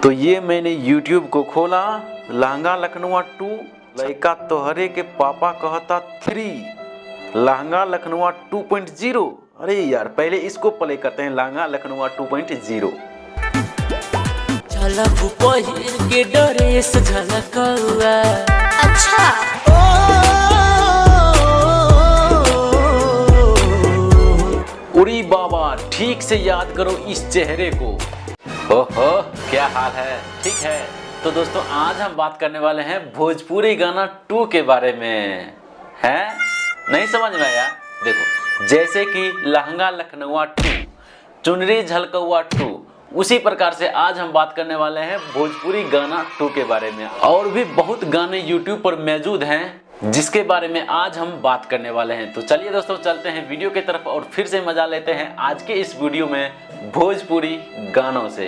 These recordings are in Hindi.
तो ये मैंने YouTube को खोला, लहंगा लखनऊ 2 लड़का तोहरे के पापा कहता 3 लहंगा लखनऊ 2.0। अरे यार पहले इसको प्ले करते हैं, लहंगा लखनऊ 2.0। झलक पहिर के ड्रेस झलकौआ। अच्छा उरी बाबा ठीक से याद करो इस चेहरे को। ओहो क्या हाल है, ठीक है। तो दोस्तों आज हम बात करने वाले हैं भोजपुरी गाना 2 के बारे में। हैं नहीं समझ में आया? देखो जैसे कि लहंगा लखनऊ 2, चुनरी झलकौआ 2, उसी प्रकार से आज हम बात करने वाले हैं भोजपुरी गाना 2 के बारे में। और भी बहुत गाने YouTube पर मौजूद हैं जिसके बारे में आज हम बात करने वाले हैं। तो चलिए दोस्तों चलते हैं वीडियो की तरफ और फिर से मजा लेते हैं आज के इस वीडियो में भोजपुरी गानों से।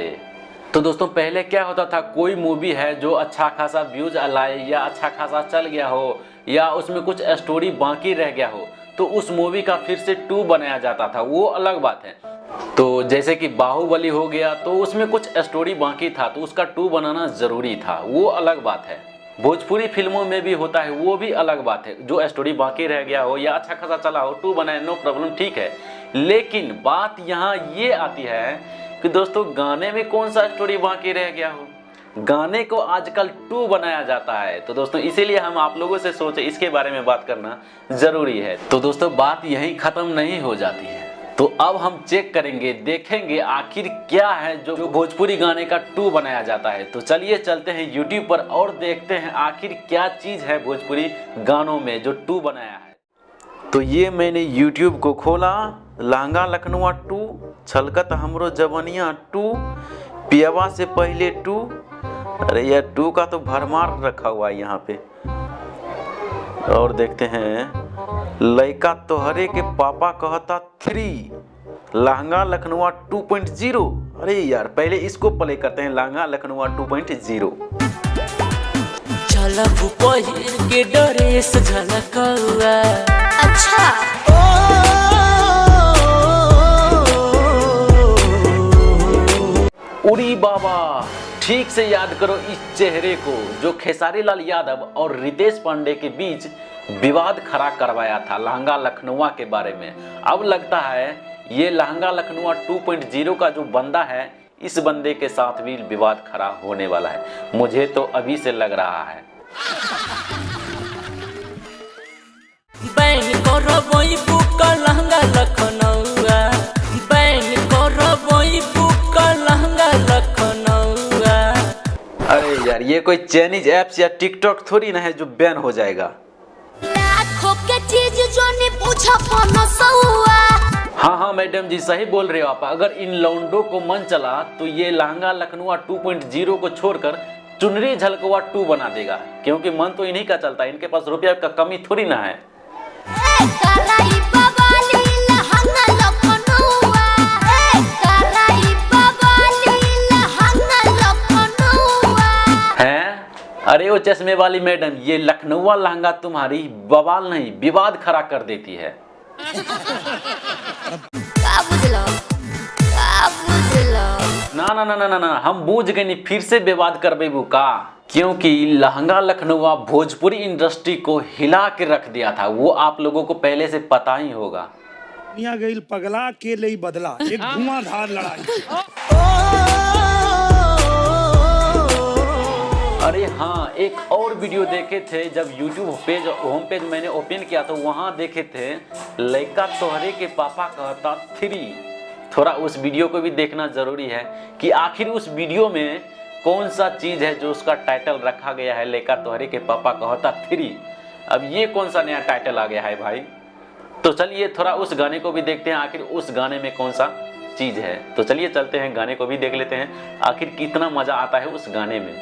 तो दोस्तों पहले क्या होता था, कोई मूवी है जो अच्छा खासा व्यूज लाए या अच्छा खासा चल गया हो या उसमें कुछ स्टोरी बाकी रह गया हो तो उस मूवी का फिर से 2 बनाया जाता था, वो अलग बात है। तो जैसे कि बाहुबली हो गया तो उसमें कुछ स्टोरी बाकी था तो उसका 2 बनाना जरूरी था, वो अलग बात है। भोजपुरी फिल्मों में भी होता है, वो भी अलग बात है। जो स्टोरी बाकी रह गया हो या अच्छा खासा चला हो 2 बनाए, नो प्रॉब्लम, ठीक है। लेकिन बात यहाँ ये आती है कि दोस्तों गाने में कौन सा स्टोरी बाकी रह गया हो, गाने को आजकल 2 बनाया जाता है। तो दोस्तों इसीलिए हम आप लोगों से सोचे इसके बारे में बात करना जरूरी है। तो दोस्तों बात यहीं खत्म नहीं हो जाती है, तो अब हम चेक करेंगे, देखेंगे आखिर क्या है जो भोजपुरी गाने का 2 बनाया जाता है। तो चलिए चलते हैं YouTube पर और देखते हैं आखिर क्या चीज़ है भोजपुरी गानों में जो 2 बनाया है। तो ये मैंने YouTube को खोला, लहंगा लखनऊ 2, छलकत हमरो जवनिया 2, पियवा से पहले 2। अरे यार 2 का तो भरमार रखा हुआ है यहाँ पे। और देखते हैं लड़का तोहरे के पापा कहता 3 लहंगा लखनऊ 2.0। अरे यार पहले इसको प्ले करते हैं, लहंगा लखनऊ 2.0। झलक पहिर के ड्रेस झलकौआ। अच्छा उरी बाबा ठीक से याद करो इस चेहरे को, जो खेसारी लाल यादव और रितेश पांडे के बीच विवाद खड़ा करवाया था लहंगा लखनऊ के बारे में। अब लगता है ये लहंगा लखनऊ 2.0 का जो बंदा है, इस बंदे के साथ भी विवाद खड़ा होने वाला है, मुझे तो अभी से लग रहा है। बैंक करबई बुक लहंगा लखनऊआ, बैंक करबई बुक लहंगा लखनऊआ। अरे यार ये कोई चाइनीज ऐप्स या टिकटॉक थोड़ी ना है जो बैन हो जाएगा। लाखों के चीज जो नहीं पूछा पनो सहुआ। हाँ मैडम जी सही बोल रहे हो आप। अगर इन लौंडों को मन चला तो ये लहंगा लखनऊ 2.0 को छोड़कर चुनरी झलकौआ 2 बना देगा, क्योंकि मन तो इन्हीं का चलता है, इनके पास रुपया का कमी थोड़ी ना है। अरे वो चश्मे वाली मैडम, ये लखनऊ लहंगा तुम्हारी बवाल नहीं विवाद खड़ा कर देती है। ना ना ना ना ना ना हम बूझ गए नहीं, फिर से विवाद कर बेबू का, क्योंकि लहंगा लखनऊ भोजपुरी इंडस्ट्री को हिला के रख दिया था, वो आप लोगों को पहले से पता ही होगा। दुनिया गई पगला के लिए बदला, एक धुआंधार लड़ाई। अरे हाँ एक और वीडियो देखे थे जब YouTube पेज होम पेज मैंने ओपन किया तो वहाँ देखे थे लड़का तोहरे के पापा कहता 3। थोड़ा उस वीडियो को भी देखना जरूरी है कि आखिर उस वीडियो में कौन सा चीज़ है जो उसका टाइटल रखा गया है लड़का तोहरे के पापा कहता 3। अब ये कौन सा नया टाइटल आ गया है भाई। तो चलिए थोड़ा उस गाने को भी देखते हैं आखिर उस गाने में कौन सा चीज़ है। तो चलिए चलते हैं गाने को भी देख लेते हैं आखिर कितना मज़ा आता है उस गाने में।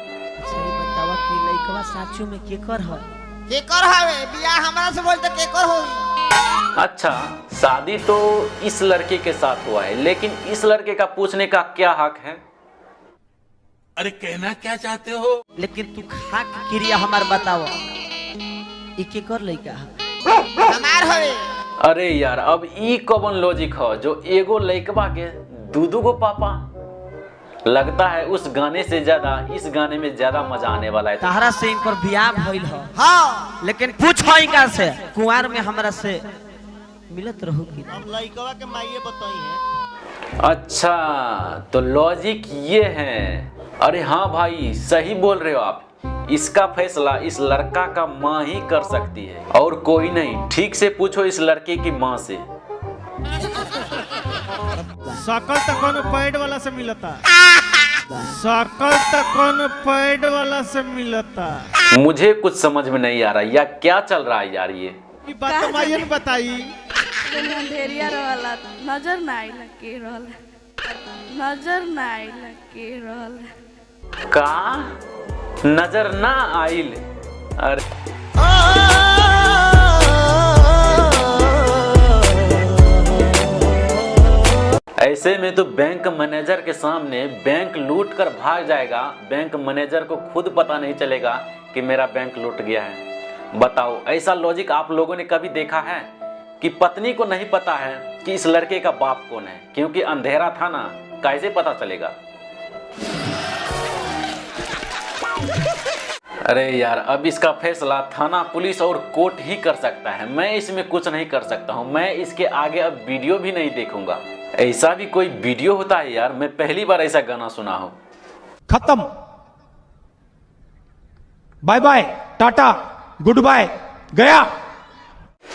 सही बतावा कि लइकवा साचो में केकर है? केकर हवे बियाह हमरा से बोलते केकर होई। अच्छा शादी तो इस लड़के के साथ हुआ है, लेकिन इस लड़के का पूछने का क्या हक है? अरे कहना क्या चाहते हो? लेकिन तू खा के क्रिया हमार बतावा, ई केकर लइका है? हमार हवे। अरे यार अब ई कौन लॉजिक है जो एगो लइकवा के दू गो पापा। लगता है उस गाने से ज्यादा इस गाने में ज्यादा मजा आने वाला है। तहरा से इनकर बियाह भइल हो, हाँ लेकिन पूछो इनका से कुंवार में हमरा से मिलत रहो कि हम लइकवा के माइये बताई है। अच्छा तो लॉजिक ये है। अरे हाँ भाई सही बोल रहे हो आप, इसका फैसला इस लड़का का माँ ही कर सकती है और कोई नहीं। ठीक से पूछो इस लड़के की माँ से। सकल तक कौन पैड वाला से मिलता, सकल तक कौन पैड वाला से मिलता। मुझे कुछ समझ में नहीं आ रहा या क्या चल रहा है यार ये बात तो मायन बताई। अंधेरिया रहला नजर ना आइला के रहल, नजर ना आइला के रहल का नजर ना आइल। अरे ऐसे में तो बैंक मैनेजर के सामने बैंक लूट कर भाग जाएगा, बैंक मैनेजर को खुद पता नहीं चलेगा कि मेरा बैंक लूट गया है। बताओ ऐसा लॉजिक आप लोगों ने कभी देखा है कि पत्नी को नहीं पता है कि इस लड़के का बाप कौन है, क्योंकि अंधेरा था ना, कैसे पता चलेगा। अरे यार अब इसका फैसला थाना पुलिस और कोर्ट ही कर सकता है, मैं इसमें कुछ नहीं कर सकता हूँ। मैं इसके आगे अब वीडियो भी नहीं देखूंगा। ऐसा भी कोई वीडियो होता है यार, मैं पहली बार ऐसा गाना सुना हूँ। खत्म, bye bye, tata, good bye, गया।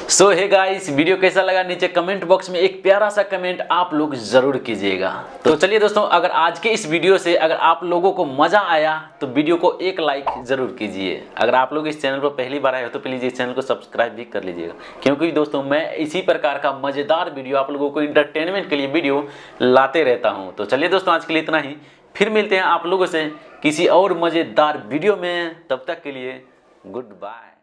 सो हे गाइस, वीडियो कैसा लगा नीचे कमेंट बॉक्स में एक प्यारा सा कमेंट आप लोग जरूर कीजिएगा। तो चलिए दोस्तों, अगर आज के इस वीडियो से अगर आप लोगों को मजा आया तो वीडियो को एक लाइक जरूर कीजिए। अगर आप लोग इस चैनल पर पहली बार आए हो तो प्लीज इस चैनल को सब्सक्राइब भी कर लीजिएगा, क्योंकि दोस्तों मैं इसी प्रकार का मजेदार वीडियो आप लोगों को इंटरटेनमेंट के लिए वीडियो लाते रहता हूँ। तो चलिए दोस्तों, आज के लिए इतना ही, फिर मिलते हैं आप लोगों से किसी और मजेदार वीडियो में। तब तक के लिए गुड बाय।